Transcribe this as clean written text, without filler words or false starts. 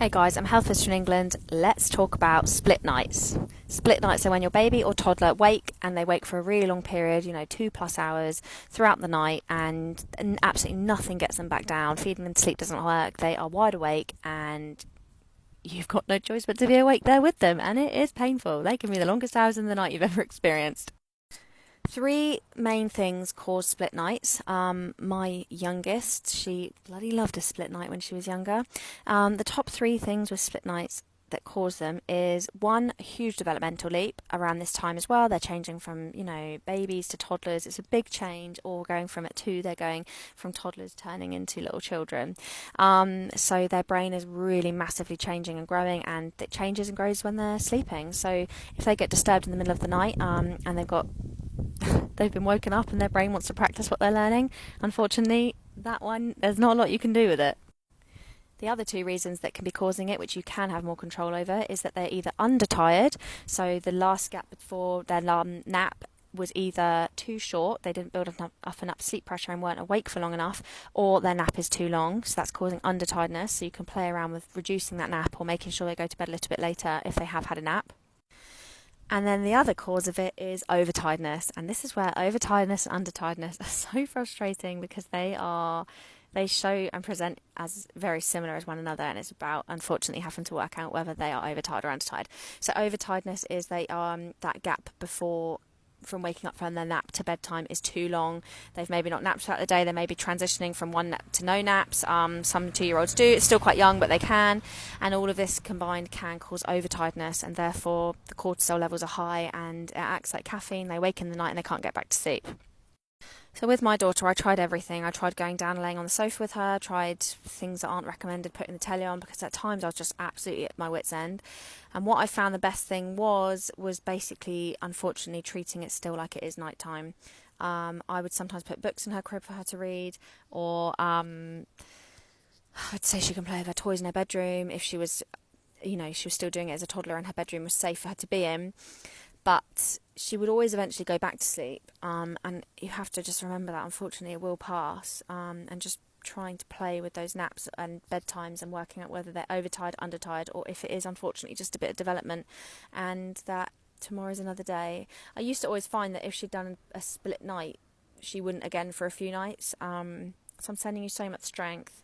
Hey guys, I'm Health Visitor in England. Let's talk about split nights. Split nights are when your baby or toddler wake and they wake for a really long period, 2+ hours throughout the night, and absolutely nothing gets them back down. Feeding them to sleep doesn't work. They are wide awake and you've got no choice but to be awake there with them, and it is painful. They can be the longest hours in the night you've ever experienced. Three main things cause split nights. My youngest, she bloody loved a split night when she was younger. The top three things with split nights that cause them is one, a huge developmental leap around this time as well. They're changing from, babies to toddlers. It's a big change, or going from at two, they're going from toddlers turning into little children. So their brain is really massively changing and growing, and it changes and grows when they're sleeping. So if they get disturbed in the middle of the night, and they've been woken up and their brain wants to practice what they're learning, unfortunately, that one, there's not a lot you can do with it. The other two reasons that can be causing it, which you can have more control over, is that they're either undertired, so the last gap before their nap was either too short, they didn't build enough sleep pressure and weren't awake for long enough, or their nap is too long, so that's causing undertiredness. So you can play around with reducing that nap or making sure they go to bed a little bit later if they have had a nap. And then the other cause of it is overtiredness. And this is where overtiredness and undertiredness are so frustrating, because they show and present as very similar as one another, and it's about, unfortunately, having to work out whether they are overtired or undertired. So overtiredness is that gap before from waking up from their nap to bedtime is too long. They've maybe not napped throughout the day. They may be transitioning from one nap to no naps. Some 2-year-olds do. It's still quite young, but they can. And all of this combined can cause overtiredness, and therefore the cortisol levels are high, and it acts like caffeine. They wake in the night and they can't get back to sleep. So with my daughter, I tried everything. I tried going down and laying on the sofa with her, tried things that aren't recommended, putting the telly on, because at times I was just absolutely at my wit's end. And what I found the best thing was basically, unfortunately, treating it still like it is nighttime. I would sometimes put books in her crib for her to read, or I'd say she can play with her toys in her bedroom if she was still doing it as a toddler and her bedroom was safe for her to be in. But she would always eventually go back to sleep, and you have to just remember that, unfortunately, it will pass, and just trying to play with those naps and bedtimes and working out whether they're overtired, undertired, or if it is, unfortunately, just a bit of development, and that tomorrow's another day. I used to always find that if she'd done a split night, she wouldn't again for a few nights. So I'm sending you so much strength.